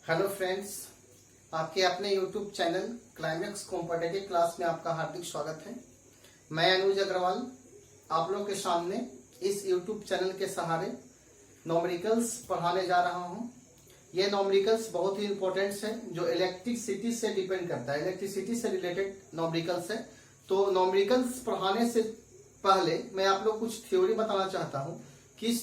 Hello friends, आपके अपने YouTube channel climax competitive class में आपका हार्दिक स्वागत है। मैं अनुज अग्रवाल आप लोग के सामने इस यूट्यूब चैनल के सहारे नॉमरिकल्स पढ़ाने जा रहा हूं। ये नॉमरिकल्स बहुत ही इंपॉर्टेंट है जो इलेक्ट्रिसिटी से डिपेंड करता है, इलेक्ट्रिसिटी से रिलेटेड नॉमरिकल्स है। तो नॉमरिकल्स पढ़ाने से पहले मैं आप लोग कुछ थ्योरी बताना चाहता हूँ कि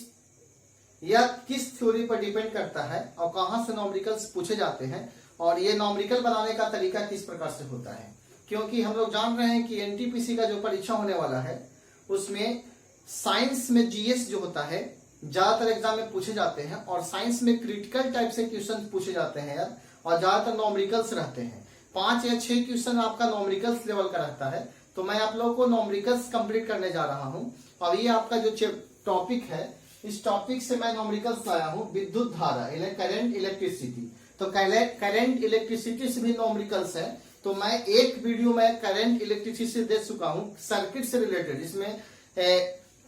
यह किस थ्योरी पर डिपेंड करता है और कहां से नॉमरिकल्स पूछे जाते हैं और ये नॉमरिकल बनाने का तरीका किस प्रकार से होता है। क्योंकि हम लोग जान रहे हैं कि एनटीपीसी का जो परीक्षा होने वाला है उसमें साइंस में जीएस जो होता है ज्यादातर एग्जाम में पूछे जाते हैं और साइंस में क्रिटिकल टाइप से क्वेश्चन पूछे जाते हैं यार, और ज्यादातर नॉमरिकल्स रहते हैं। 5 या 6 क्वेश्चन आपका नॉमरिकल्स लेवल का रहता है। तो मैं आप लोगों को नॉमरिकल्स कंप्लीट करने जा रहा हूं। अब ये आपका जो टॉपिक है, इस टॉपिक से मैं नॉमरिकल्स लाया हूं, विद्युत धारा, करंट इलेक्ट्रिसिटी। तो करंट इलेक्ट्रिसिटी से भी नॉमरिकल्स है। तो मैं एक वीडियो में करंट इलेक्ट्रिसिटी से दे चुका हूं, सर्किट से रिलेटेड। इसमें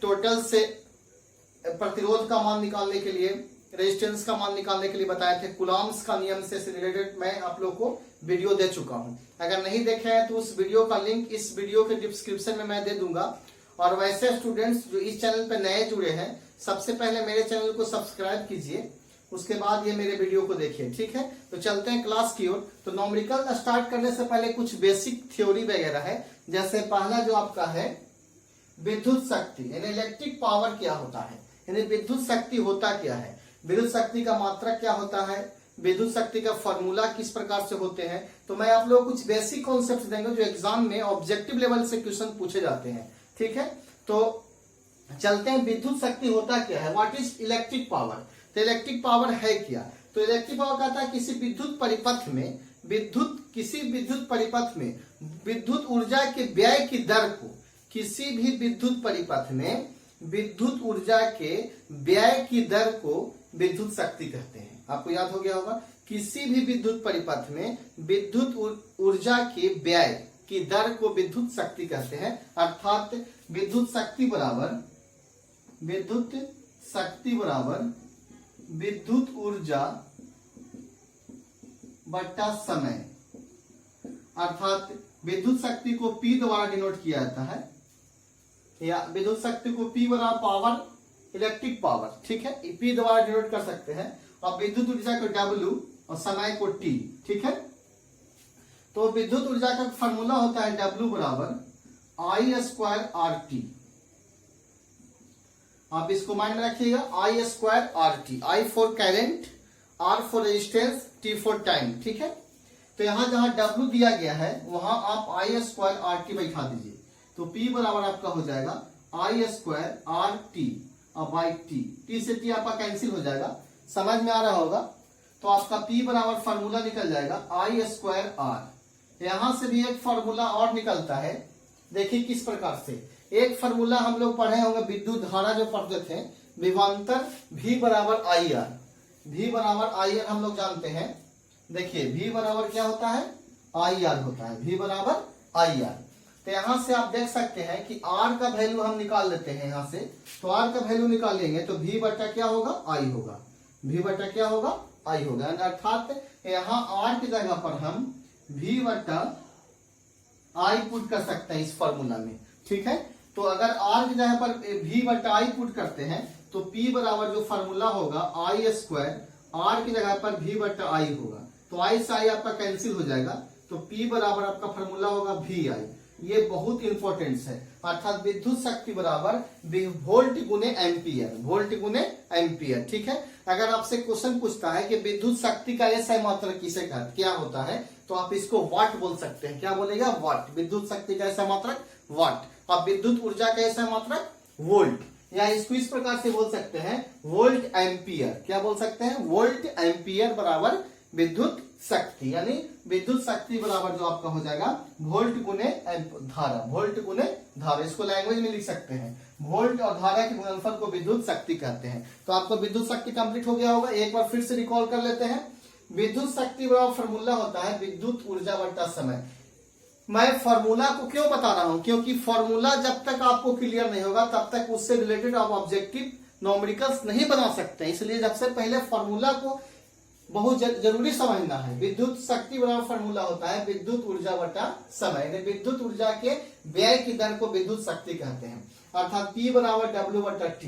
टोटल से प्रतिरोध का मान निकालने के लिए, रेजिस्टेंस का मान निकालने के लिए बताए थे, कुलाम्स का नियम से रिलेटेड मैं आप लोग को वीडियो दे चुका हूं। अगर नहीं देखे हैं तो उस वीडियो का लिंक इस वीडियो के डिस्क्रिप्शन में मैं दे दूंगा। और वैसे स्टूडेंट्स जो इस चैनल पर नए जुड़े हैं, सबसे पहले मेरे चैनल को सब्सक्राइब कीजिए, उसके बाद ये मेरे वीडियो को देखिए, ठीक है। तो चलते हैं क्लास की ओर। तो नॉमरिकल स्टार्ट करने से पहले कुछ बेसिक थ्योरी वगैरह है। जैसे पहला जो आपका है विद्युत शक्ति, यानी इलेक्ट्रिक पावर क्या होता है, यानी विद्युत शक्ति होता क्या है, विद्युत शक्ति का मात्रक क्या होता है, विद्युत शक्ति का फॉर्मूला किस प्रकार से होते हैं। तो मैं आप लोग कुछ बेसिक कॉन्सेप्ट देंगे जो एग्जाम में ऑब्जेक्टिव लेवल से क्वेश्चन पूछे जाते हैं, ठीक है। तो चलते हैं, विद्युत शक्ति होता क्या है, व्हाट इज इलेक्ट्रिक पावर। तो इलेक्ट्रिक पावर है क्या। तो इलेक्ट्रिक पावर कहता है किसी विद्युत परिपथ में विद्युत ऊर्जा के व्यय की दर को, किसी भी विद्युत परिपथ में विद्युत ऊर्जा के व्यय की दर को विद्युत शक्ति कहते हैं। आपको याद हो गया होगा, किसी भी विद्युत परिपथ में विद्युत ऊर्जा के व्यय की दर को विद्युत शक्ति कहते हैं। अर्थात विद्युत शक्ति बराबर विद्युत ऊर्जा बटा समय। अर्थात विद्युत शक्ति को P द्वारा डिनोट किया जाता है, या विद्युत शक्ति को P बराबर पावर, इलेक्ट्रिक पावर, ठीक है, P द्वारा डिनोट कर सकते हैं। और विद्युत ऊर्जा को W और समय को T, ठीक है। तो विद्युत ऊर्जा का फॉर्मूला होता है W बराबर I² RT। आप इसको माइंड में रखिएगा, I² RT, I for current, R for resistance, T for time, ठीक है। तो यहां जहां W दिया गया है वहां आप I² RT बैठा दीजिए। तो P बराबर आपका हो जाएगा I² RT और बाई T से T आपका कैंसिल हो जाएगा, समझ में आ रहा होगा। तो आपका P बराबर फार्मूला निकल जाएगा I² R। यहां से भी एक फार्मूला और निकलता है, देखिए किस प्रकार से। एक फार्मूला हम लोग पढ़े होंगे, विद्युत धारा जो पढ़ते थे, विभवांतर V बराबर IR। V बराबर IR हम लोग जानते हैं। देखिए V बराबर क्या होता है, IR होता है, V बराबर IR। तो यहां से आप देख सकते हैं कि R का वैल्यू हम निकाल लेते हैं यहां से। तो R का वैल्यू निकालेंगे तो V बटा क्या होगा, I होगा, V बटा क्या होगा, I होगा। अर्थात यहाँ R की जगह पर हम V बटा I पुट कर सकते हैं इस फॉर्मूला में, ठीक है। तो अगर R की जगह पर V बटा I पुट करते हैं तो P बराबर जो फॉर्मूला होगा I² R की जगह पर V बटा I होगा। तो I से I आपका कैंसिल हो जाएगा, तो P बराबर आपका फॉर्मूला होगा VI। ये बहुत इंपॉर्टेंट है। अर्थात विद्युत शक्ति बराबर वोल्ट गुने एम्पियर, वोल्ट गुने एम्पियर, ठीक है। अगर आपसे क्वेश्चन पूछता है कि विद्युत शक्ति का ऐसा मात्रक किसे कहते क्या होता है, तो आप इसको वाट बोल सकते हैं। क्या बोलेगा, वाट। विद्युत शक्ति का ऐसा मात्रक वाट। अब विद्युत ऊर्जा का ऐसा मात्रक वोल्ट, या इसको इस प्रकार से बोल सकते हैं वोल्ट एम्पियर। क्या बोल सकते हैं, वोल्ट एम्पियर बराबर विद्युत शक्ति, यानी विद्युत शक्ति बराबर जो आपका हो जाएगा वोल्ट गुने धारा, वोल्ट गुने धारा। इसको लैंग्वेज में लिख सकते हैं, वोल्ट और धारा के गुणनफल को विद्युत शक्ति कहते हैं। तो आपको विद्युत शक्ति कंप्लीट हो गया होगा। एक बार फिर से रिकॉल कर लेते हैं। विद्युत शक्ति बराबर फॉर्मूला होता है विद्युत ऊर्जा बटा समय। मैं फॉर्मूला को क्यों बता रहा हूं, क्योंकि फॉर्मूला जब तक आपको क्लियर नहीं होगा तब तक उससे रिलेटेड आप ऑब्जेक्टिव नॉमरिकल्स नहीं बना सकते। इसलिए सबसे पहले फॉर्मूला को बहुत जरूरी समझना है। विद्युत शक्ति बराबर फॉर्मूला होता है विद्युत ऊर्जा बटा समय, यानी विद्युत ऊर्जा के व्यय की दर को विद्युत शक्ति कहते हैं, अर्थात P बराबर W बटा T।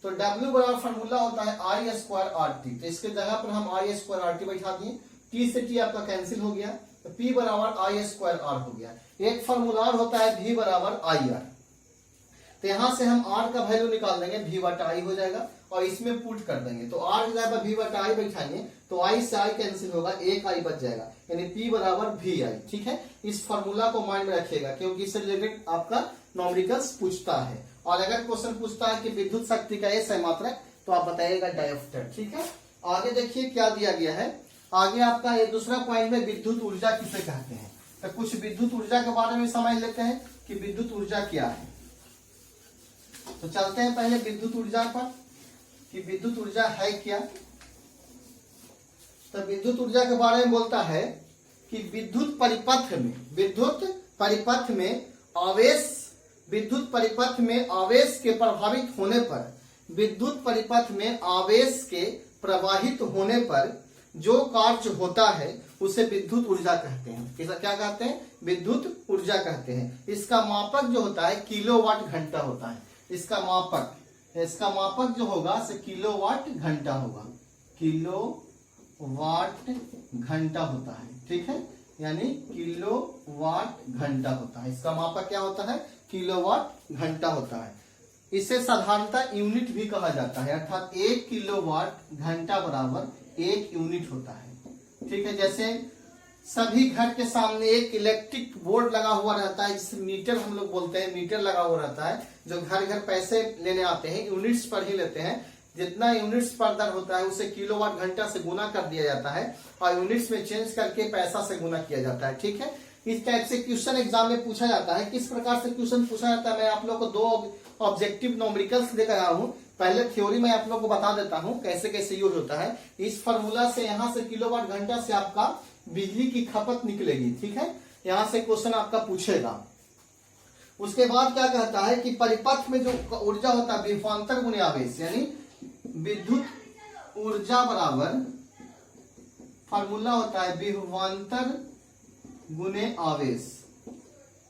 तो W बराबर फॉर्मूला होता है I स्क्वायर RT, तो इसके जगह पर हम I स्क्वायर RT बैठा दिए, T से T आपका कैंसिल हो गया, तो P बराबर I स्क्वायर R हो गया। एक फॉर्मूला होता है V बराबर IR, तो यहां से हम R का वैल्यू निकाल देंगे, V बटा I हो जाएगा और इसमें पुट कर देंगे, तो R की जगह पर V बटा I बैठाएंगे तो I से I कैंसिल होगा, एक I बच जाएगा, यानी P बराबर VI। ठीक है, इस फॉर्मूला को माइंड में रखिएगा क्योंकि इससे रिलेटेड आपका नॉमेरिकल्स पूछता है, और अगर क्वेश्चन पूछता है कि विद्युत शक्ति का SI मात्रक तो आप बताइएगा डायोप्टर। ठीक है, आगे देखिए क्या दिया गया है। आगे आपका ये दूसरा पॉइंट में विद्युत ऊर्जा किसे कहते हैं, तो कुछ विद्युत ऊर्जा के बारे में समझ लेते हैं कि विद्युत ऊर्जा क्या है। तो चलते हैं पहले विद्युत ऊर्जा पर कि विद्युत ऊर्जा है क्या। तो विद्युत ऊर्जा के बारे में बोलता है कि विद्युत परिपथ में आवेश, विद्युत परिपथ में आवेश के प्रभावित होने पर, विद्युत परिपथ में आवेश के प्रवाहित होने पर जो कार्य होता है उसे विद्युत ऊर्जा कहते हैं। किसा क्या कहते हैं, विद्युत ऊर्जा कहते हैं। इसका मापक जो होता है किलोवाट घंटा होता है, इसका मापक जो होगा से किलोवाट घंटा होगा, किलोवाट घंटा होता है। ठीक है, यानी किलोवाट घंटा होता है, इसका मापक क्या होता है, किलोवाट घंटा होता है। इसे साधारणतः यूनिट भी कहा जाता है, अर्थात 1 किलोवाट घंटा बराबर 1 यूनिट होता है। ठीक है, जैसे सभी घर के सामने एक इलेक्ट्रिक बोर्ड लगा हुआ रहता है जिसे मीटर हम लोग बोलते हैं, मीटर लगा हुआ रहता है, जो घर घर पैसे लेने आते हैं यूनिट्स पर ही लेते हैं, जितना यूनिट्स पर दर होता है उसे किलोवाट घंटा से गुना कर दिया जाता है और यूनिट्स में चेंज करके पैसा से गुना किया जाता है। ठीक है, इस टाइप से क्वेश्चन एग्जाम में पूछा जाता है। किस प्रकार से क्वेश्चन पूछा जाता है, मैं आप लोग को 2 ऑब्जेक्टिव न्यूमेरिकल्स लेकर आया हूँ। पहले थ्योरी में आप लोग को बता देता हूँ कैसे कैसे यूज होता है। इस फॉर्मूला से यहाँ से किलोवाट घंटा से आपका बिजली की खपत निकलेगी। ठीक है, यहाँ से क्वेश्चन आपका पूछेगा। उसके बाद क्या कहता है कि परिपथ में जो ऊर्जा होता है विभवांतर गुणे आवेश, यानी विद्युत ऊर्जा बराबर फॉर्मूला होता है विभवांतर गुणे आवेश।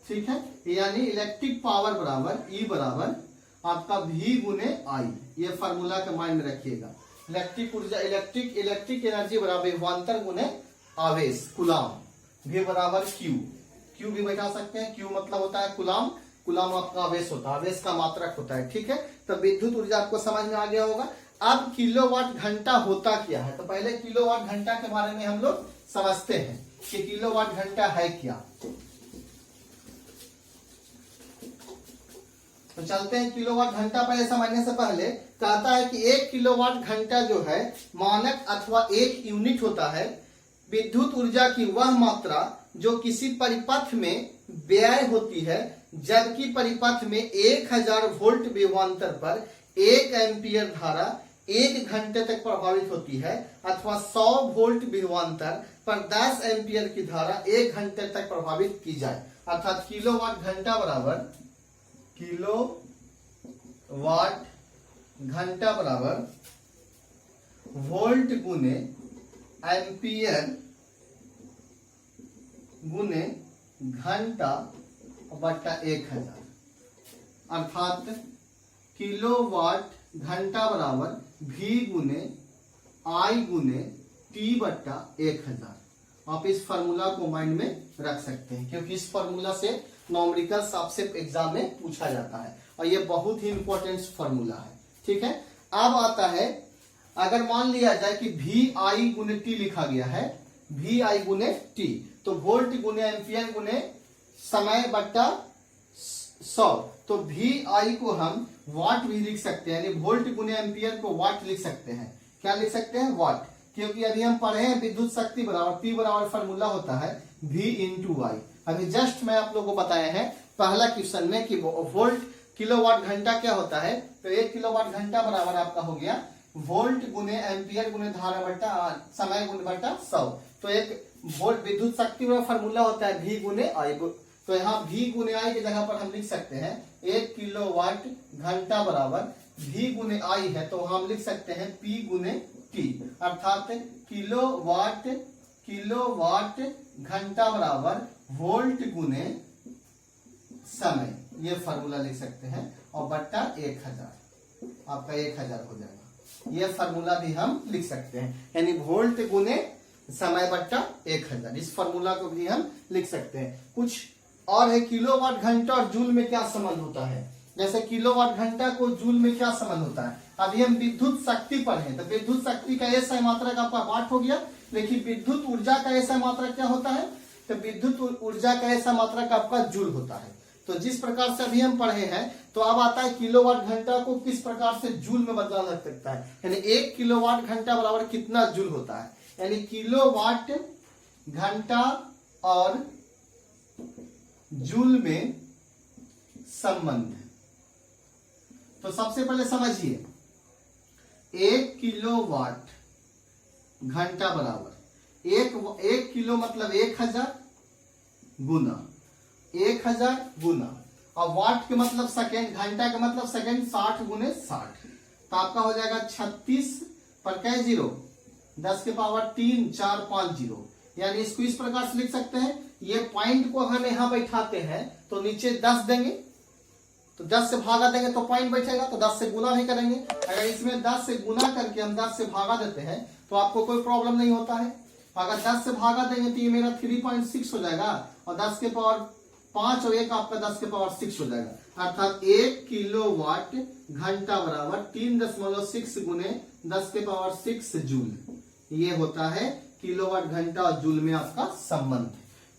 ठीक है, यानी इलेक्ट्रिक पावर बराबर E बराबर आपका V गुणे I, ये फॉर्मूला के माइंड में रखिएगा। इलेक्ट्रिक ऊर्जा, इलेक्ट्रिक एनर्जी बराबर विभवांतर गुणे आवेश, कुलाम, V बराबर Q भी बैठा सकते हैं। Q मतलब होता है कुलाम, कुलाम आपका आवेश होता है, आवेश का मात्रक होता है। ठीक है, तो विद्युत ऊर्जा आपको समझ में आ गया होगा। अब किलोवाट घंटा होता क्या है, तो पहले किलोवाट घंटा के बारे में हम लोग समझते हैं कि किलोवाट घंटा है क्या। तो चलते हैं किलोवाट घंटा। पहले समझने से पहले कहता है कि 1 किलोवाट घंटा जो है मानक अथवा 1 यूनिट होता है विद्युत ऊर्जा की वह मात्रा जो किसी परिपथ में व्यय होती है, जबकि परिपथ में 1000 वोल्ट विभवांतर पर 1 एम्पियर धारा 1 घंटे तक प्रभावित होती है, अथवा 100 वोल्ट विभवांतर पर 10 एम्पियर की धारा 1 घंटे तक प्रभावित की जाए। अर्थात किलोवाट घंटा बराबर किलोवाट घंटा बराबर वोल्ट गुने एम्पियर गुने घंटा बटा 1000, अर्थात किलोवाट घंटा बराबर V गुने I गुने T बटा 1000। आप इस फॉर्मूला को माइंड में रख सकते हैं क्योंकि इस फॉर्मूला से नॉमेरिकल्स आपसे एग्जाम में पूछा जाता है और ये बहुत ही इंपॉर्टेंट फॉर्मूला है। ठीक है, अब आता है अगर मान लिया जाए कि VI गुने T लिखा गया है, VI गुने T, तो वोल्ट गुने एम्पियर गुने समय बट्टा 100, तो VI को हम वाट भी लिख सकते हैं, यानी वोल्ट गुने एम्पियर को वाट लिख सकते हैं। क्या लिख सकते हैं, वाट, क्योंकि अभी हम पढ़े हैं विद्युत शक्ति बराबर P बराबर फॉर्मूला होता है V इंटू I। अभी जस्ट मैं आप लोगों को बताया है पहला क्वेश्चन में कि वोल्ट किलोवाट घंटा क्या होता है, तो 1 किलोवाट घंटा बराबर आपका हो गया वोल्ट गुने एम्पियर गुने धारा बट्टा समय गुने बट्टा 100। तो एक वोल्ट विद्युत शक्ति का फॉर्मूला होता है V गुने I, तो यहाँ V गुने I की जगह पर हम लिख सकते हैं 1 किलोवाट घंटा बराबर V गुने I है, तो हम लिख सकते हैं P गुने टी, अर्थात किलोवाट घंटा बराबर वोल्ट गुने समय, ये फॉर्मूला लिख सकते हैं, और बट्टा 1000, आपका 1000 हो जाएगा। ये फॉर्मूला भी हम लिख सकते हैं, यानी वोल्ट गुने समय बट्टा 1000, इस फॉर्मूला को भी हम लिख सकते हैं। कुछ और है, किलोवाट घंटा और जूल में क्या संबंध होता है। जैसे किलोवाट घंटा को जूल में क्या संबंध होता है। अभी हम विद्युत शक्ति पर हैं, तो विद्युत शक्ति का ऐसा मात्रक आपका वाट हो गया, लेकिन विद्युत ऊर्जा का ऐसा मात्रक क्या होता है, तो विद्युत ऊर्जा का ऐसा मात्रक आपका जूल होता है। तो जिस प्रकार से अभी हम पढ़े हैं, तो अब आता है किलोवाट घंटा को किस प्रकार से जूल में बदला जा सकता है, यानी 1 किलोवाट घंटा बराबर कितना जूल होता है, यानी किलोवाट घंटा और जूल में संबंध। तो सबसे पहले समझिए, 1 किलोवाट घंटा बराबर एक किलो मतलब 1000 गुना, और वाट के मतलब सेकेंड, घंटा का मतलब सेकेंड, 60 गुने 60, तो आपका हो जाएगा 36 पर क्या 0, 10 के पावर 3 4 5 0, यानी इसको इस प्रकार से लिख सकते हैं। ये पॉइंट को हम यहां बैठाते हैं तो नीचे 10 देंगे, तो 10 से भागा देंगे तो पॉइंट बैठेगा, तो 10 से गुना भी करेंगे। अगर इसमें 10 से गुना करके हम 10 से भागा देते हैं तो आपको कोई प्रॉब्लम नहीं होता है। अगर 10 से भागा देंगे तो ये मेरा 3.6 हो जाएगा, और 10 के पावर 5 और 1 आपका 10 के पावर 6 हो जाएगा, अर्थात 1 किलोवाट घंटा बराबर 3.6 गुने 10 के पावर 6 जूल। ये होता है किलोवाट घंटा और जूल में आपका संबंध।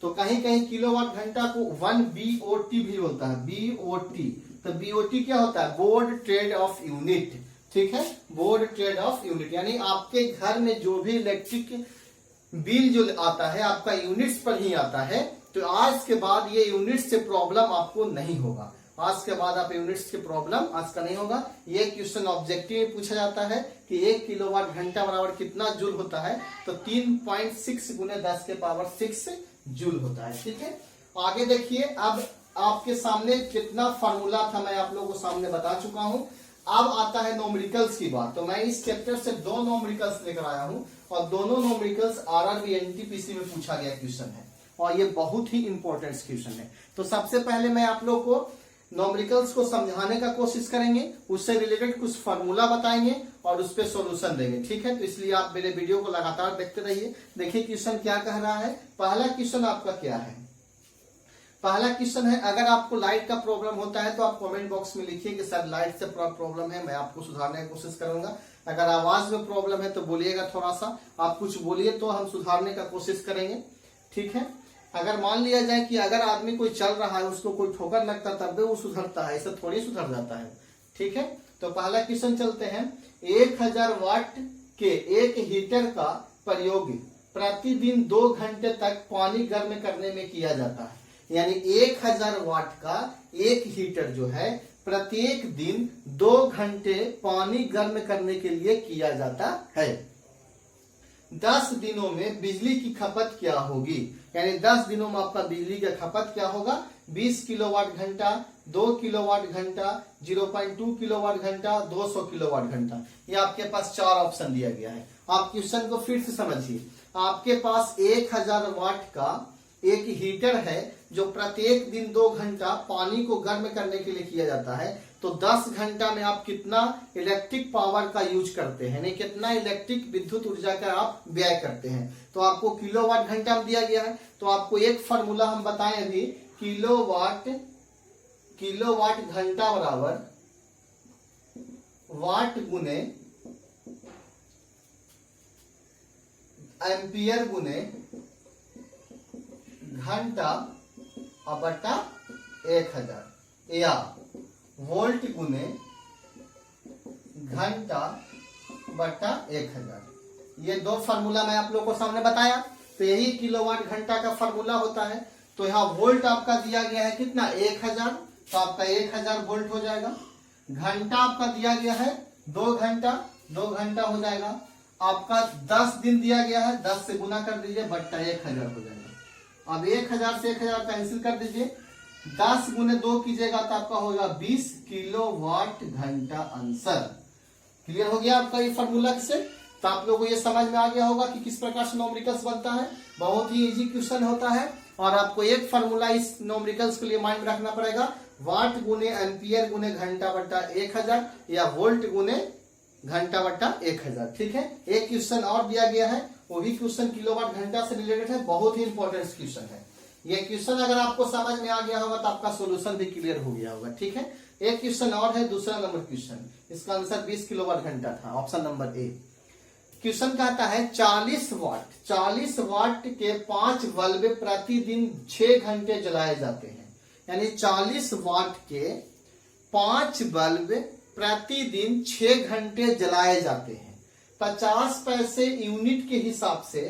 तो कहीं कहीं किलोवाट घंटा को 1 BOT भी बोलता है, BOT। तो BOT क्या होता है, बोर्ड ट्रेड ऑफ यूनिट, ठीक है, बोर्ड ट्रेड ऑफ यूनिट, यानी आपके घर में जो भी इलेक्ट्रिक बिल जो आता है आपका यूनिट्स पर ही आता है। तो आज के बाद ये यूनिट्स से प्रॉब्लम आपको नहीं होगा, आज के बाद आप यूनिट्स की प्रॉब्लम आज का नहीं होगा। ये क्वेश्चन ऑब्जेक्टिव में पूछा जाता है कि 1 किलोवाट घंटा बराबर कितना जूल होता है, तो 3.6 गुने 10 के पावर 6 जूल होता है, ठीक है। आगे देखिए, अब आपके सामने कितना फॉर्मूला था मैं आप लोगों को सामने बता चुका हूं। अब आता है नोमेरिकल्स की बात। तो मैं इस चैप्टर से 2 नोमेरिकल्स लेकर आया हूं, और दोनों नोमेरिकल्स RRB NTPC में पूछा गया क्वेश्चन है, और ये बहुत ही इंपॉर्टेंट क्वेश्चन है। तो सबसे पहले मैं आप लोग को नोमेरिकल्स को समझाने का कोशिश करेंगे, उससे रिलेटेड कुछ फार्मूला बताएंगे और उस पर सॉल्यूशन देंगे, ठीक है। तो इसलिए आप मेरे वीडियो को लगातार देखते रहिए। देखिए क्वेश्चन क्या कह रहा है। पहला क्वेश्चन आपका क्या है, पहला क्वेश्चन है, अगर आपको लाइट का प्रॉब्लम होता है तो आप कमेंट बॉक्स में लिखिए कि सर लाइट से प्रॉब्लम है, मैं आपको सुधारने की कोशिश करूंगा। अगर आवाज में प्रॉब्लम है तो बोलिएगा, थोड़ा सा आप कुछ बोलिए तो हम सुधारने का कोशिश करेंगे, ठीक है। अगर मान लिया जाए कि अगर आदमी कोई चल रहा है, उसको कोई ठोकर लगता तब भी वो सुधरता है, ऐसा थोड़ी सुधर जाता है, ठीक है। तो पहला क्वेश्चन चलते हैं। 1000 वाट के एक हीटर का प्रयोग प्रतिदिन 2 घंटे तक पानी गर्म करने में किया जाता है, यानी 1000 वाट का एक हीटर जो है प्रत्येक दिन 2 घंटे पानी गर्म करने के लिए किया जाता है। 10 दिनों में बिजली की खपत क्या होगी, यानी 10 दिनों में आपका बिजली का खपत क्या होगा। 20 किलोवाट घंटा, 2 किलोवाट घंटा, 0.2 किलोवाट घंटा, 200 किलोवाट घंटा। ये आपके पास 4 ऑप्शन दिया गया है। आप क्वेश्चन को फिर से समझिए। आपके पास 1000 वाट का एक हीटर है जो प्रत्येक दिन 2 घंटा पानी को गर्म करने के लिए किया जाता है। तो 10 घंटा में आप कितना इलेक्ट्रिक पावर का यूज करते हैं, यानी कितना इलेक्ट्रिक विद्युत ऊर्जा का आप व्यय करते हैं। तो आपको किलोवाट घंटा में दिया गया है। तो आपको एक फॉर्मूला हम बताएं अभी, किलोवाट घंटा बराबर वाट गुने एम्पियर गुने घंटा और बटा 1000, या वोल्ट गुने घंटा बटा 1000। ये 2 फार्मूला मैं आप लोगों को सामने बताया। तो यही किलोवाट घंटा का फार्मूला होता है। तो यहाँ वोल्ट आपका दिया गया है कितना, 1000, तो आपका 1000 वोल्ट हो जाएगा। घंटा आपका दिया गया है 2 घंटा, 2 घंटा हो जाएगा। आपका 10 दिन दिया गया है, 10 से गुना कर दीजिए, बट्टा 1000 हो जाएगा। अब 1000 से 1000 कैंसिल कर दीजिए, 10 गुने 2 कीजिएगा तो आपका होगा 20 किलोवाट घंटा आंसर। क्लियर हो गया आपका ये फॉर्मूला से। तो आप लोगों को ये समझ में आ गया होगा कि किस प्रकार से न्यूमेरिकल्स बनता है। बहुत ही इजी क्वेश्चन होता है और आपको एक फॉर्मूला इस न्यूमेरिकल्स के लिए माइंड में रखना पड़ेगा, वाट गुने एम्पियर गुने घंटा बट्टा 1000 या वोल्ट गुने घंटा बट्टा 1000। ठीक है, एक क्वेश्चन और दिया गया है, वही क्वेश्चन किलोवाट घंटा से रिलेटेड है, बहुत ही इंपॉर्टेंट क्वेश्चन है। ये क्वेश्चन अगर आपको समझ में आ गया होगा तो आपका सोल्यूशन भी क्लियर हो गया होगा। ठीक है, एक क्वेश्चन और है, दूसरा नंबर क्वेश्चन, इसका आंसर 20 किलोवाट घंटा था, ऑप्शन नंबर ए। क्वेश्चन कहता है 40 वाट के 5 बल्ब प्रतिदिन 6 घंटे जलाए जाते हैं। यानी 40 वाट के 5 बल्ब प्रतिदिन 6 घंटे जलाए जाते हैं। 50 पैसे यूनिट के हिसाब से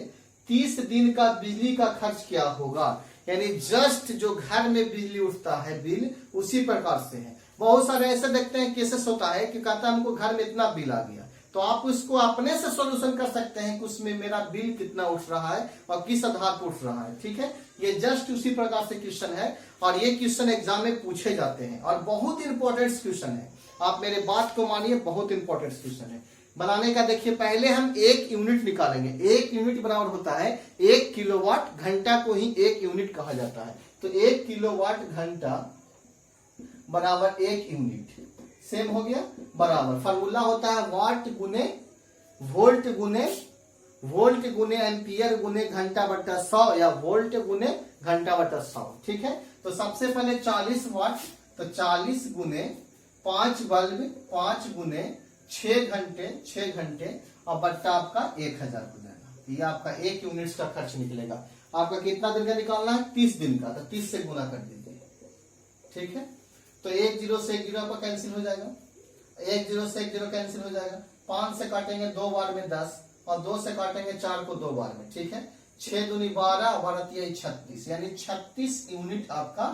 30 दिन का बिजली का खर्च क्या होगा। यानी जस्ट जो घर में बिजली उठता है बिल, उसी प्रकार से है। बहुत सारे ऐसे देखते हैं केसेस होता है कि कहता है हमको घर में इतना बिल आ गया, तो आप उसको अपने से सॉल्यूशन कर सकते हैं कि उसमें मेरा बिल कितना उठ रहा है और किस आधार पर उठ रहा है। ठीक है, ये जस्ट उसी प्रकार से क्वेश्चन है और ये क्वेश्चन एग्जाम में पूछे जाते हैं और बहुत इंपॉर्टेंट क्वेश्चन है। आप मेरे बात को मानिए, बहुत इंपॉर्टेंट क्वेश्चन है। बनाने का देखिए, पहले हम 1 यूनिट निकालेंगे। 1 यूनिट बराबर होता है 1 किलोवाट घंटा को ही 1 यूनिट कहा जाता है। तो 1 किलोवाट घंटा बराबर 1 यूनिट, सेम हो गया, बराबर फॉर्मूला होता है वाट गुने वोल्ट गुने एम्पियर गुने घंटा बट्टा 100 या वोल्ट गुने घंटा बट्टा 100। ठीक है, तो सबसे पहले 40 वाट, तो 40 गुने 5 बल्ब 5 गुने 6 घंटे और बट्टा आपका 1000 हो जाएगा। ये आपका 1 यूनिट का खर्च निकलेगा। आपका कितना दिन का निकालना है, 30 दिन का, तो 30 से गुना कर दीजिए। ठीक है, तो 1 0 से 1 0 आपका कैंसिल हो जाएगा, 1 0 से 1 0 कैंसिल हो जाएगा। 5 से काटेंगे 2 बार में 10 और 2 से काटेंगे 4 को 2 बार में। ठीक है, 6 दूनी 12 12 36, यानी 36 यूनिट आपका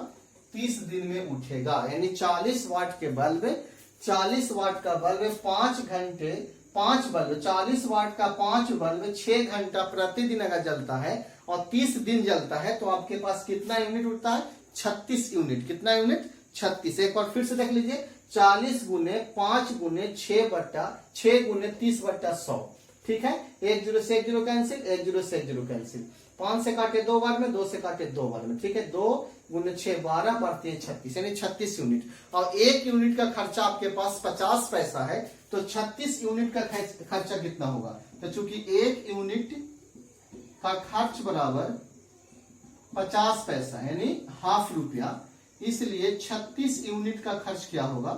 30 दिन में उठेगा। यानी 40 वाट के बल्ब, 40 वाट का बल्ब 5 घंटे 5 बल्ब 40 वाट का 5 बल्ब 6 घंटा प्रतिदिन अगर जलता है और 30 दिन जलता है, तो आपके पास कितना यूनिट उठता है, 36 यूनिट। कितना यूनिट, 36। एक बार फिर से देख लीजिए, 40 गुने 5 गुने 6 बट्टा 6 गुने 30 बट्टा 100। ठीक है, 1 0 से 1 0 कैंसिल, 1 0 से 1 0 कैंसिल। 5 से काटे 2 बार में, 2 से काटे 2 बार में। ठीक है, 2 गुने 6 12 बढ़ती है 36, यानी 36 यूनिट। और 1 यूनिट का खर्चा आपके पास 50 पैसा है, तो 36 यूनिट का खर्चा कितना होगा। तो चूंकि 1 यूनिट का खर्च बराबर 50 पैसा यानी ½ रुपया, इसलिए 36 यूनिट का खर्च क्या होगा,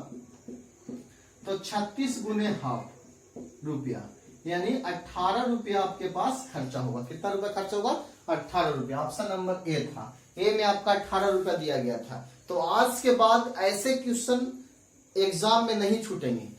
तो 36 गुने ½ रुपया, यानी 18 रुपया आपके पास खर्चा होगा। कितना रुपया खर्चा होगा, 18 रुपया। ऑप्शन नंबर ए था, ए में आपका 18 रुपया दिया गया था। तो आज के बाद ऐसे क्वेश्चन एग्जाम में नहीं छूटेंगे।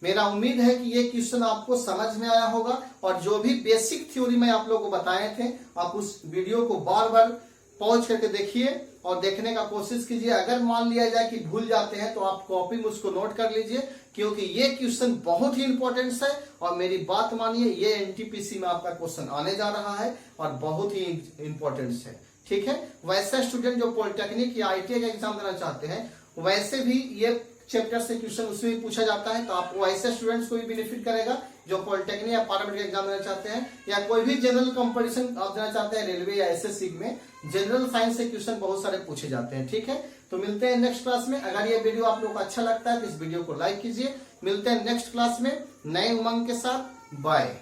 मेरा उम्मीद है कि ये क्वेश्चन आपको समझ में आया होगा और जो भी बेसिक थ्योरी मैं आप लोगों को बताए थे, आप उस वीडियो को बार बार पॉज करके देखिए और देखने का कोशिश कीजिए। अगर मान लिया जाए कि भूल जाते हैं तो आप कॉपी में उसको नोट कर लीजिए, क्योंकि ये क्वेश्चन बहुत ही इंपॉर्टेंट है। और मेरी बात मानिए, ये एनटीपीसी में आपका क्वेश्चन आने जा रहा है और बहुत ही इंपॉर्टेंट है। ठीक है, वैसे स्टूडेंट जो पॉलिटेक्निक या आईटीआई का एग्जाम देना चाहते हैं, वैसे भी ये चैप्टर से क्वेश्चन उसमें भी पूछा जाता है, तो आपको ऐसे स्टूडेंट्स को भी बेनिफिट करेगा जो पॉलिटेक्निक या पैरामेडिकल एग्जाम देना चाहते हैं या कोई भी जनरल कंपटीशन आप देना चाहते हैं, रेलवे या एसएससी में जनरल साइंस से क्वेश्चन बहुत सारे पूछे जाते हैं। ठीक है, तो मिलते हैं नेक्स्ट क्लास में। अगर ये वीडियो आप लोग को अच्छा लगता है तो इस वीडियो को लाइक कीजिए। मिलते हैं नेक्स्ट क्लास में नए उमंग के साथ। बाय।